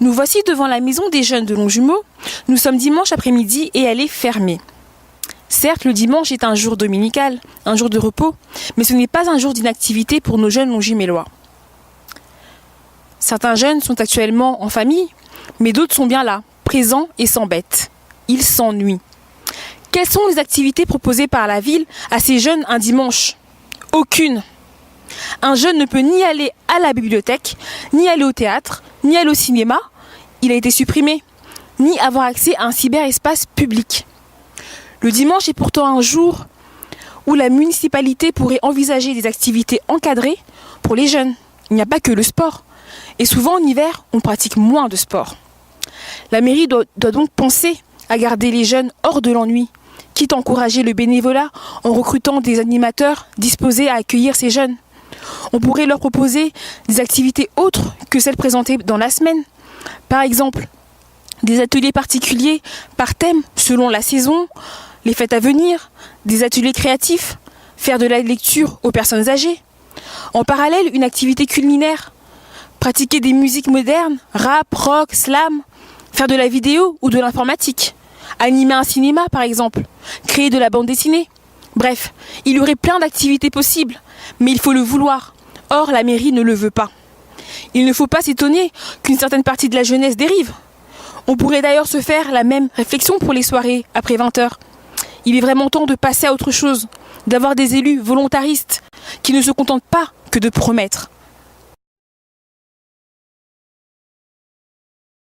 Nous voici devant la maison des jeunes de Longjumeau. Nous sommes dimanche après-midi et elle est fermée. Certes, le dimanche est un jour dominical, un jour de repos, mais ce n'est pas un jour d'inactivité pour nos jeunes longjumélois. Certains jeunes sont actuellement en famille, mais d'autres sont bien là, présents et s'embêtent. Ils s'ennuient. Quelles sont les activités proposées par la ville à ces jeunes un dimanche? Aucune. Un jeune ne peut ni aller à la bibliothèque, ni aller au théâtre, ni aller au cinéma, il a été supprimé, ni avoir accès à un cyberespace public. Le dimanche est pourtant un jour où la municipalité pourrait envisager des activités encadrées pour les jeunes. Il n'y a pas que le sport. Et souvent en hiver, on pratique moins de sport. La mairie doit donc penser à garder les jeunes hors de l'ennui, quitte à encourager le bénévolat en recrutant des animateurs disposés à accueillir ces jeunes. On pourrait leur proposer des activités autres que celles présentées dans la semaine. Par exemple, des ateliers particuliers par thème selon la saison, les fêtes à venir, des ateliers créatifs, faire de la lecture aux personnes âgées. En parallèle, une activité culinaire, pratiquer des musiques modernes, rap, rock, slam, faire de la vidéo ou de l'informatique, animer un cinéma par exemple, créer de la bande dessinée. Bref, il y aurait plein d'activités possibles, mais il faut le vouloir. Or, la mairie ne le veut pas. Il ne faut pas s'étonner qu'une certaine partie de la jeunesse dérive. On pourrait d'ailleurs se faire la même réflexion pour les soirées après 20h. Il est vraiment temps de passer à autre chose, d'avoir des élus volontaristes qui ne se contentent pas que de promettre.